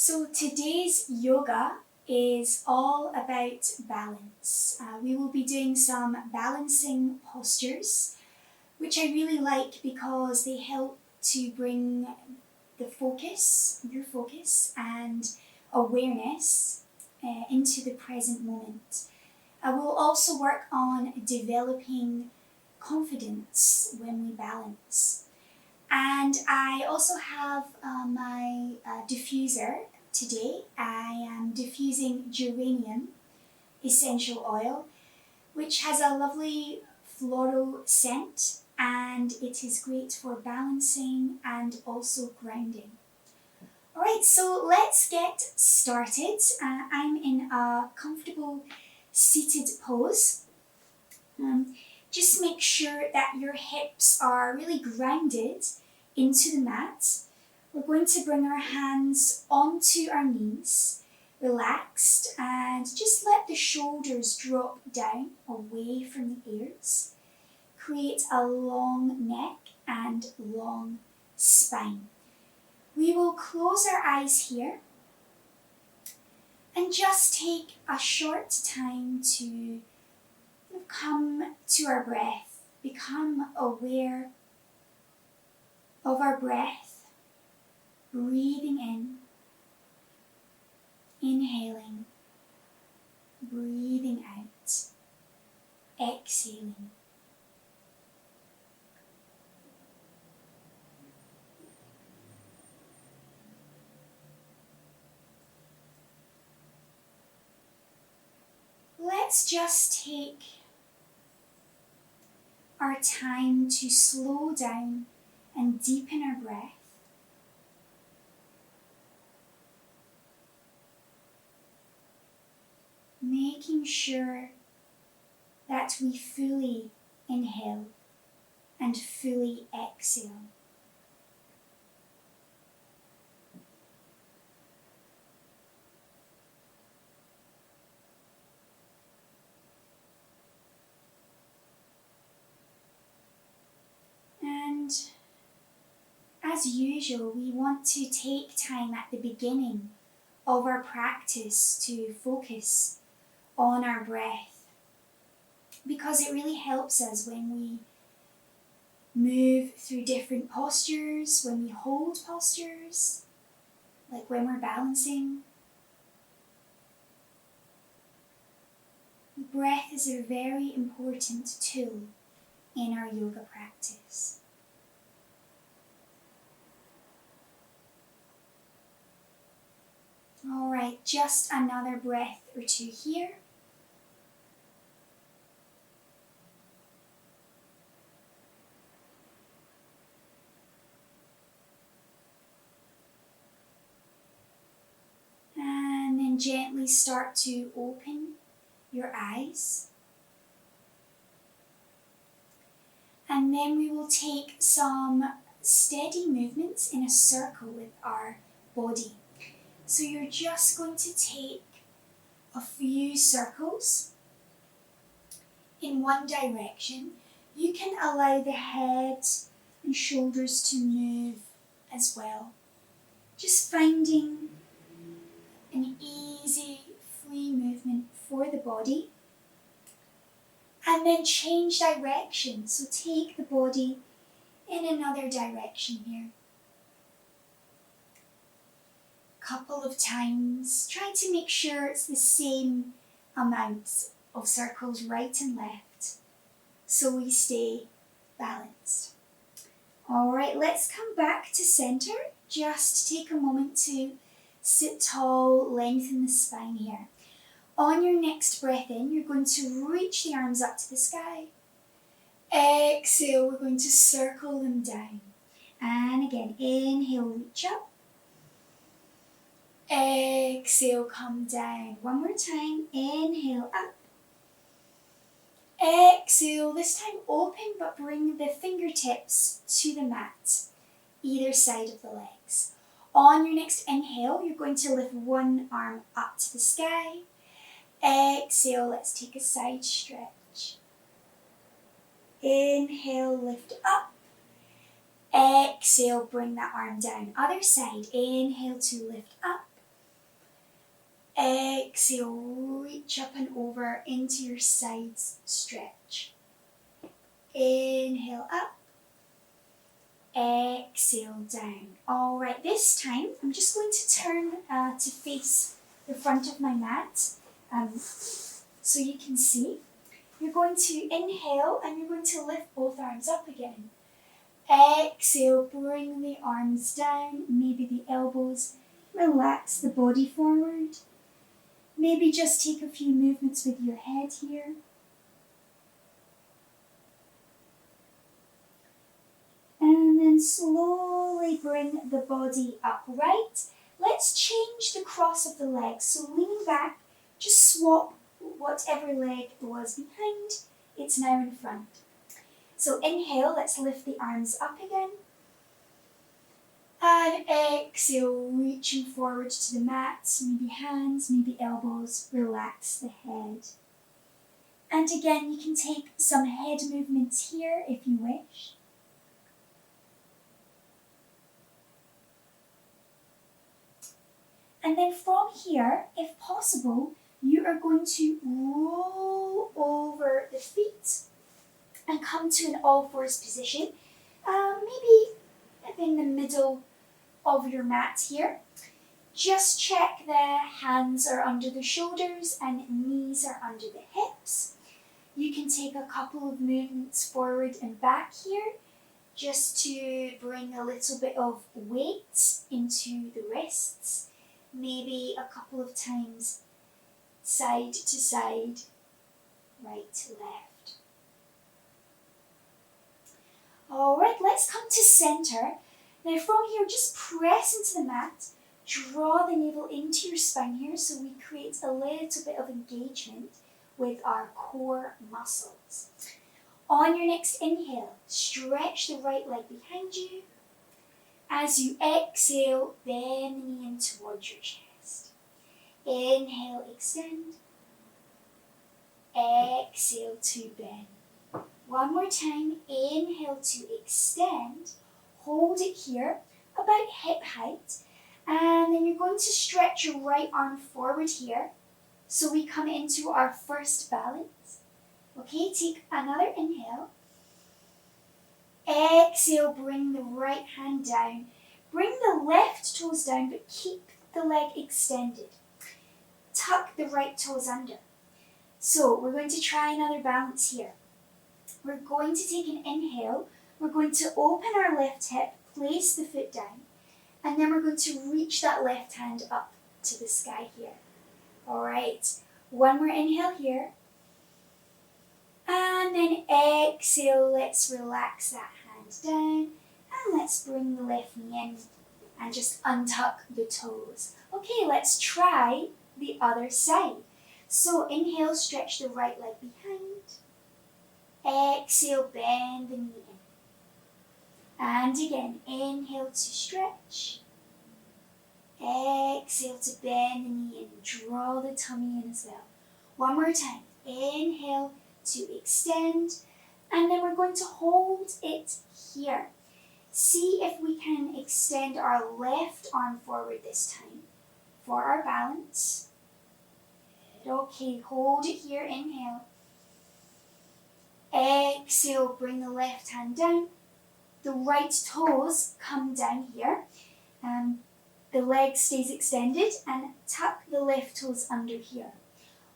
So today's yoga is all about balance. We will be doing some balancing postures, which I really like because they help to bring the focus, your focus and awareness into the present moment. We'll also work on developing confidence when we balance. And I also have my diffuser today. I am diffusing Geranium essential oil, which has a lovely floral scent, and it is great for balancing and also grounding. Alright, so let's get started. I'm in a comfortable seated pose. Just make sure that your hips are really grounded into the mat. We're going to bring our hands onto our knees, relaxed, and just let the shoulders drop down away from the ears. Create a long neck and long spine. We will close our eyes here and just take a short time to come to our breath, become aware of our breath, breathing in, inhaling, breathing out, exhaling. Let's just take our time to slow down and deepen our breath. Making sure that we fully inhale and fully exhale. And as usual, we want to take time at the beginning of our practice to focus on our breath, because it really helps us when we move through different postures, when we hold postures, like when we're balancing. Breath is a very important tool in our yoga practice. Alright, just another breath or two here. And then gently start to open your eyes. And then we will take some steady movements in a circle with our body. So you're just going to take a few circles in one direction. You can allow the head and shoulders to move as well. Just finding an easy, free movement for the body. And then change direction. So take the body in another direction here. Couple of times. Try to make sure it's the same amount of circles right and left, so we stay balanced. Alright, let's come back to center. Just take a moment to sit tall, lengthen the spine here. On your next breath in, you're going to reach the arms up to the sky. Exhale, we're going to circle them down. And again, inhale, reach up. Exhale, come down. One more time. Inhale, up. Exhale, this time open, but bring the fingertips to the mat, either side of the legs. On your next inhale, you're going to lift one arm up to the sky. Exhale, let's take a side stretch. Inhale, lift up. Exhale, bring that arm down. Other side, inhale to lift up. Exhale, reach up and over into your sides stretch. Inhale up. Exhale down. Alright, this time I'm just going to turn to face the front of my mat so you can see. You're going to inhale and you're going to lift both arms up again. Exhale, bring the arms down, maybe the elbows, relax the body forward. Maybe just take a few movements with your head here. And then slowly bring the body upright. Let's change the cross of the legs. So leaning back, just swap whatever leg was behind. It's now in front. So inhale, let's lift the arms up again. And exhale, reaching forward to the mat, maybe hands, maybe elbows, relax the head. And again, you can take some head movements here if you wish. And then from here, if possible, you are going to roll over the feet and come to an all-fours position, maybe in the middle of your mat here. Just check the hands are under the shoulders and knees are under the hips. You can take a couple of movements forward and back here just to bring a little bit of weight into the wrists. Maybe a couple of times side to side, right to left. Alright, let's come to center. Now from here, just press into the mat, draw the navel into your spine here so we create a little bit of engagement with our core muscles. On your next inhale, stretch the right leg behind you. As you exhale, bend the knee in towards your chest. Inhale, extend. Exhale to bend. One more time, inhale to extend. Hold it here, about hip height. And then you're going to stretch your right arm forward here. So we come into our first balance. Okay, take another inhale. Exhale, bring the right hand down. Bring the left toes down, but keep the leg extended. Tuck the right toes under. So we're going to try another balance here. We're going to take an inhale. We're going to open our left hip, place the foot down, and then we're going to reach that left hand up to the sky here. All right, one more inhale here. And then exhale, let's relax that hand down. And let's bring the left knee in and just untuck the toes. Okay, let's try the other side. So inhale, stretch the right leg behind. Exhale, bend the knee in. And again, inhale to stretch. Exhale to bend the knee in. Draw the tummy in as well. One more time. Inhale to extend. And then we're going to hold it here. See if we can extend our left arm forward this time for our balance. Good. Okay, hold it here. Inhale. Exhale, bring the left hand down. The right toes come down here. The leg stays extended and tuck the left toes under here.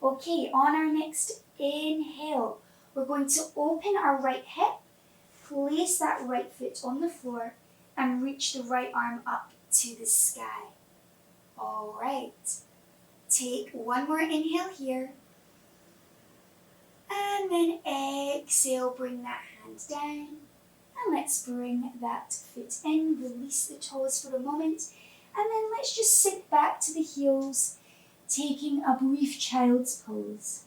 Okay, on our next inhale, we're going to open our right hip, place that right foot on the floor, and reach the right arm up to the sky. All right, take one more inhale here. And then exhale, bring that hand down. And let's bring that foot in, release the toes for a moment. And then let's just sink back to the heels, taking a brief child's pose.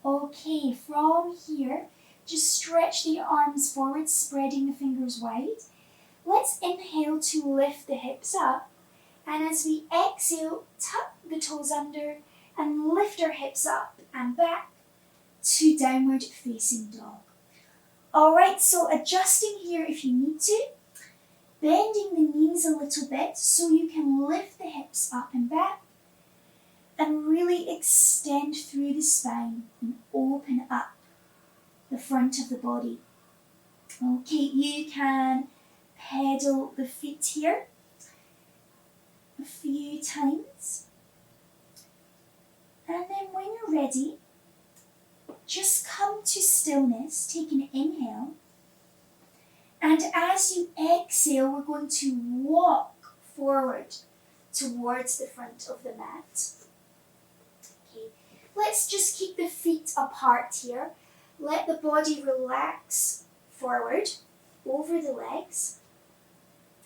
Okay, from here, just stretch the arms forward, spreading the fingers wide. Let's inhale to lift the hips up. And as we exhale, tuck the toes under and lift our hips up and back to downward facing dog. Alright, so adjusting here if you need to. Bending the knees a little bit so you can lift the hips up and back. And really extend through the spine and open up the front of the body. Okay, you can pedal the feet here a few times. And then when you're ready, just come to stillness, take an inhale. And as you exhale, we're going to walk forward towards the front of the mat. Okay, let's just keep the feet apart here. Let the body relax forward over the legs.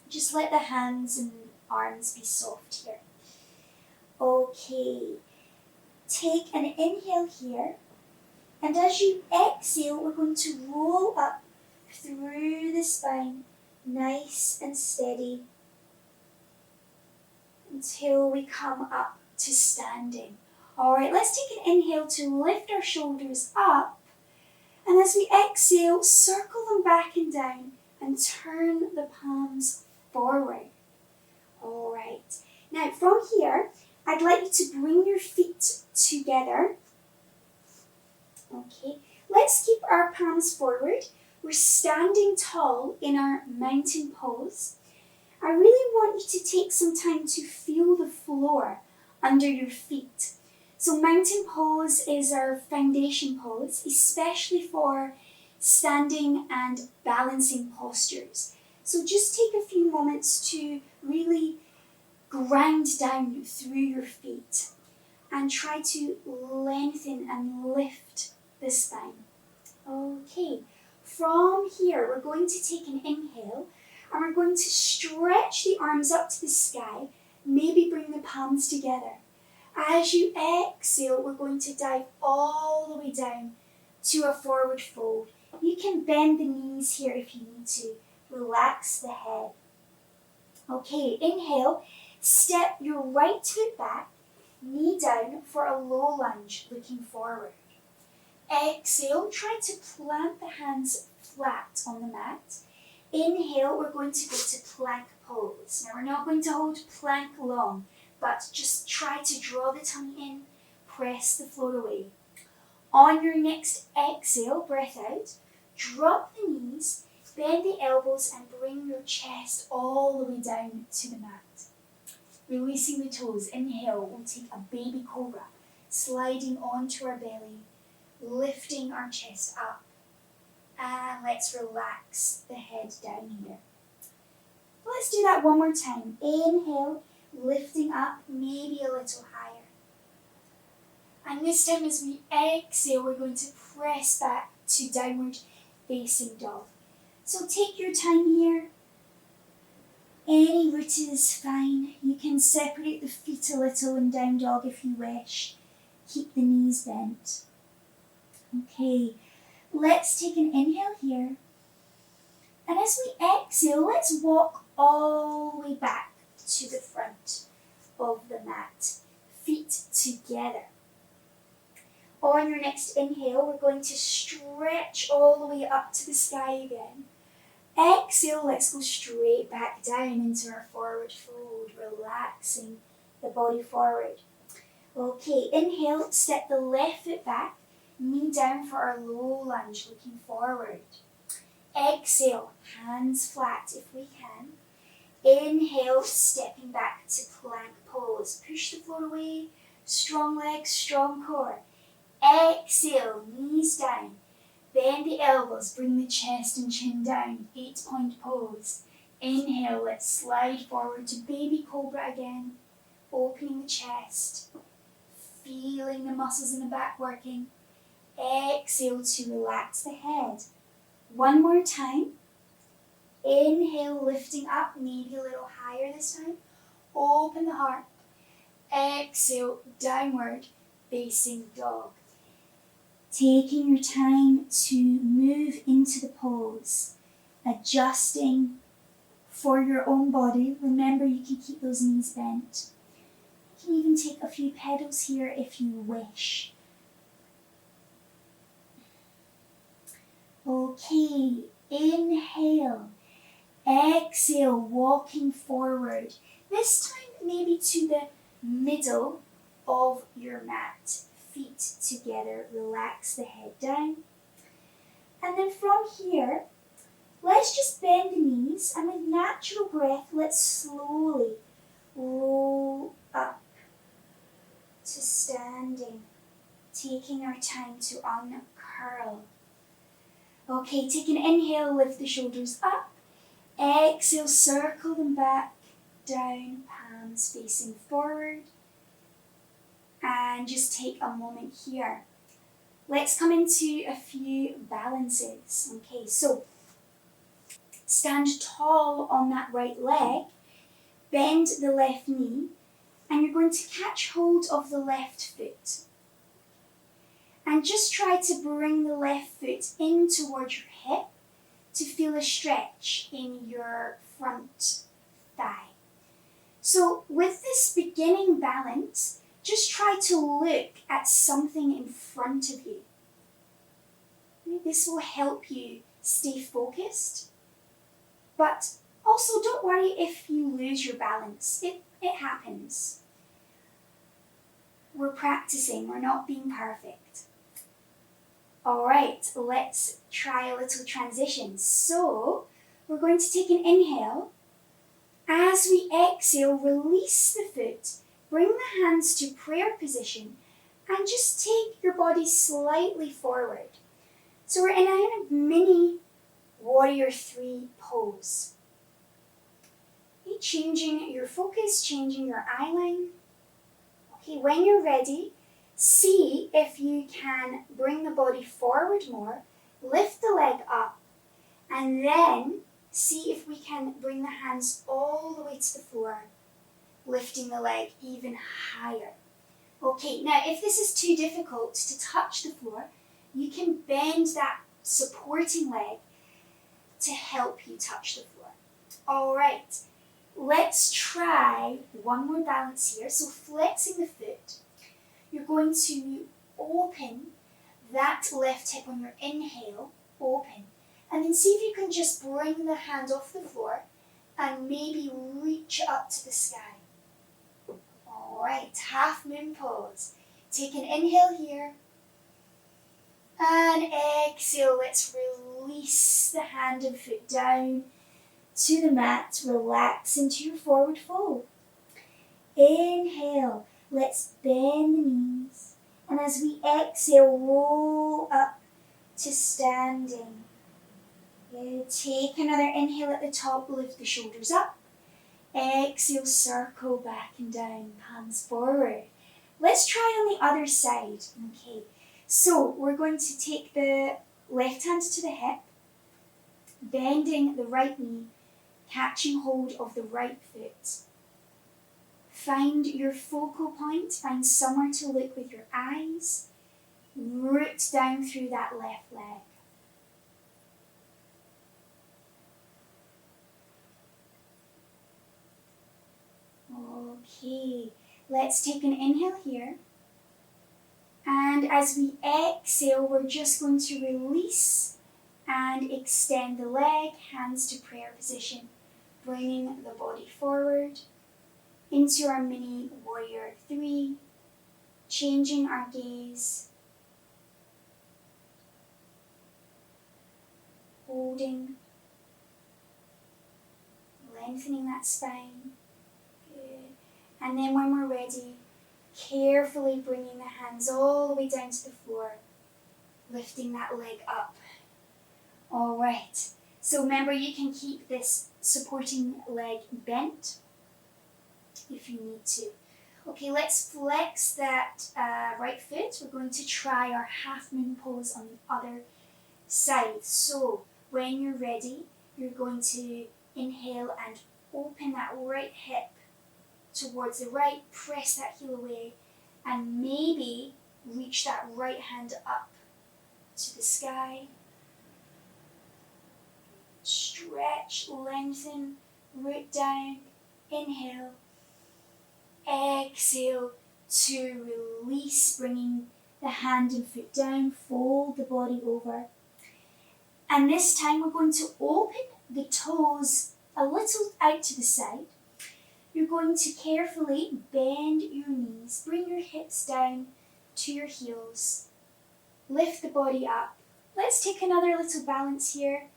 Just let the hands and arms be soft here. Okay, take an inhale here. And as you exhale, we're going to roll up through the spine, nice and steady, until we come up to standing. Alright, let's take an inhale to lift our shoulders up. And as we exhale, circle them back and down and turn the palms forward. Alright, now from here, I'd like you to bring your feet together. Okay, let's keep our palms forward. We're standing tall in our mountain pose. I really want you to take some time to feel the floor under your feet. So mountain pose is our foundation pose, especially for standing and balancing postures. So just take a few moments to really ground down through your feet and try to lengthen and lift the spine. Okay, from here we're going to take an inhale and we're going to stretch the arms up to the sky, maybe bring the palms together. As you exhale, we're going to dive all the way down to a forward fold. You can bend the knees here if you need to. Relax the head. Okay, inhale, step your right foot back, knee down for a low lunge, looking forward. Exhale, try to plant the hands flat on the mat. Inhale, we're going to go to plank pose. Now we're not going to hold plank long, but just try to draw the tummy in, press the floor away. On your next exhale, breath out, drop the knees, bend the elbows and bring your chest all the way down to the mat. Releasing the toes, inhale, we'll take a baby cobra, sliding onto our belly, lifting our chest up. And let's relax the head down here. Let's do that one more time. Inhale, lifting up, maybe a little higher. And this time as we exhale, we're going to press back to downward facing dog. So take your time here. Any route is fine. You can separate the feet a little in down dog if you wish. Keep the knees bent. Okay, let's take an inhale here. And as we exhale, let's walk all the way back to the front of the mat. Feet together. On your next inhale, we're going to stretch all the way up to the sky again. Exhale, let's go straight back down into our forward fold, relaxing the body forward. Okay, inhale, step the left foot back, knee down for our low lunge, looking forward. Exhale, hands flat if we can. Inhale, stepping back to plank pose. Push the floor away, strong legs, strong core. Exhale, knees down. Bend the elbows, bring the chest and chin down, 8-point pose. Inhale, let's slide forward to baby cobra again. Opening the chest, feeling the muscles in the back working. Exhale to relax the head. One more time. Inhale, lifting up, maybe a little higher this time. Open the heart. Exhale, downward facing dog. Taking your time to move into the pose, adjusting for your own body. Remember, you can keep those knees bent. You can even take a few pedals here if you wish. Okay, inhale. Exhale, walking forward. This time maybe to the middle of your mat. Feet together, relax the head down. And then from here, let's just bend the knees and with natural breath, let's slowly roll up to standing, taking our time to uncurl. Okay, take an inhale, lift the shoulders up. Exhale, circle them back, down, palms facing forward. And just take a moment here. Let's come into a few balances. Okay, so stand tall on that right leg, bend the left knee, and you're going to catch hold of the left foot. And just try to bring the left foot in towards your hip to feel a stretch in your front thigh. So with this beginning balance, just try to look at something in front of you. This will help you stay focused. But also don't worry if you lose your balance. It happens. We're practicing, we're not being perfect. Alright, let's try a little transition. So, we're going to take an inhale. As we exhale, release the foot. Bring the hands to prayer position and just take your body slightly forward. So we're in a kind of mini warrior 3 pose. Okay, changing your focus, changing your eye line. Okay, when you're ready, see if you can bring the body forward more, lift the leg up, and then see if we can bring the hands all the way to the floor, lifting the leg even higher. Okay, now if this is too difficult to touch the floor, you can bend that supporting leg to help you touch the floor. Alright, let's try one more balance here. So flexing the foot, you're going to open that left hip on your inhale, open, and then see if you can just bring the hand off the floor and maybe reach up to the sky. Alright, half moon pose. Take an inhale here. And exhale, let's release the hand and foot down to the mat. Relax into your forward fold. Inhale, let's bend the knees. And as we exhale, roll up to standing. Good. Take another inhale at the top, lift the shoulders up. Exhale, circle back and down, palms forward. Let's try on the other side. Okay, so we're going to take the left hand to the hip, bending the right knee, catching hold of the right foot. Find your focal point, find somewhere to look with your eyes. Root down through that left leg. Okay, let's take an inhale here. And as we exhale, we're just going to release and extend the leg, hands to prayer position, bringing the body forward into our mini warrior 3, changing our gaze, holding, lengthening that spine. Good. And then when we're ready, carefully bringing the hands all the way down to the floor, lifting that leg up. Alright, so remember you can keep this supporting leg bent if you need to. Okay, let's flex that right foot. We're going to try our half moon pose on the other side. So when you're ready, you're going to inhale and open that right hip towards the right, press that heel away, and maybe reach that right hand up to the sky. Stretch, lengthen, root down, inhale, exhale to release, bringing the hand and foot down, fold the body over. And this time we're going to open the toes a little out to the side. You're going to carefully bend your knees, bring your hips down to your heels, lift the body up. Let's take another little balance here,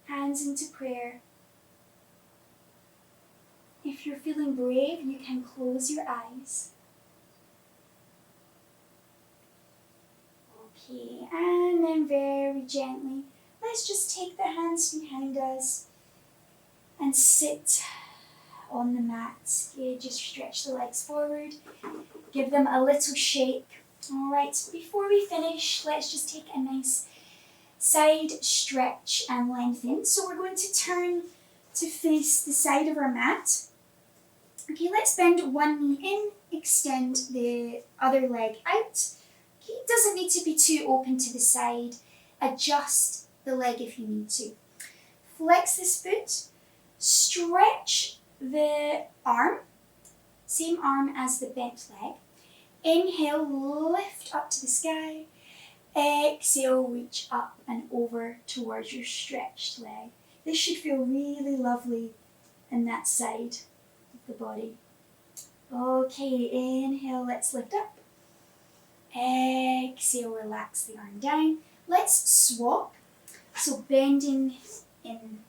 hands into prayer. If you're feeling brave, you can close your eyes. Okay, and then very gently, let's just take the hands behind us and sit on the mat. Okay, just stretch the legs forward, give them a little shake. All right, before we finish, let's just take a nice side stretch and lengthen. So we're going to turn to face the side of our mat. Okay, let's bend one knee in, extend the other leg out. Okay, it doesn't need to be too open to the side. Adjust the leg if you need to. Flex this foot, stretch the arm, same arm as the bent leg. Inhale, lift up to the sky. Exhale, reach up and over towards your stretched leg. This should feel really lovely in that side of the body. Okay, inhale, let's lift up. Exhale, relax the arm down. Let's swap. So bending in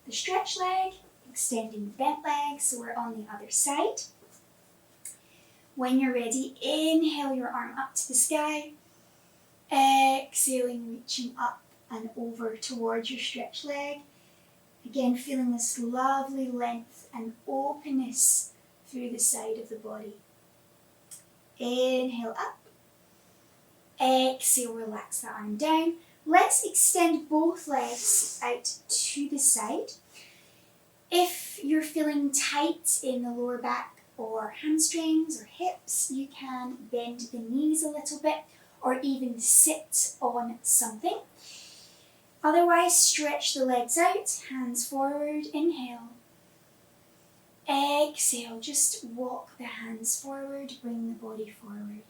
the stretched leg, extending the bent leg, so we're on the other side. When you're ready, inhale your arm up to the sky. Exhaling, reaching up and over towards your stretched leg. Again, feeling this lovely length and openness through the side of the body. Inhale up. Exhale, relax the arm down. Let's extend both legs out to the side. If you're feeling tight in the lower back or hamstrings or hips, you can bend the knees a little bit or even sit on something. Otherwise, stretch the legs out, hands forward, inhale. Exhale, just walk the hands forward, bring the body forward.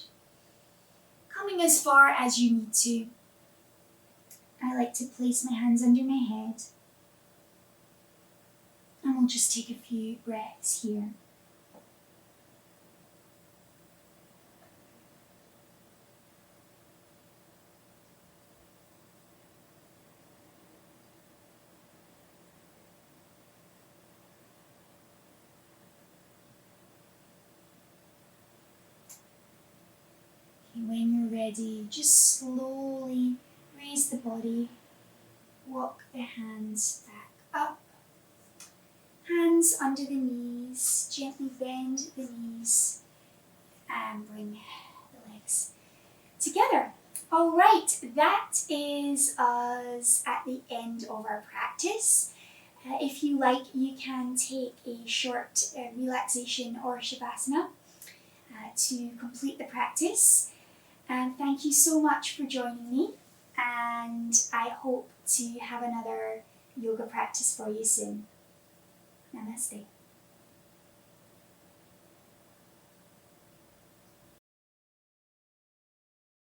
Coming as far as you need to. I like to place my hands under my head. And we'll just take a few breaths here. When you're ready, just slowly raise the body, walk the hands back up, hands under the knees, gently bend the knees and bring the legs together. All right, that is us at the end of our practice. If you like, you can take a short relaxation or shavasana to complete the practice. And thank you so much for joining me, and I hope to have another yoga practice for you soon. Namaste.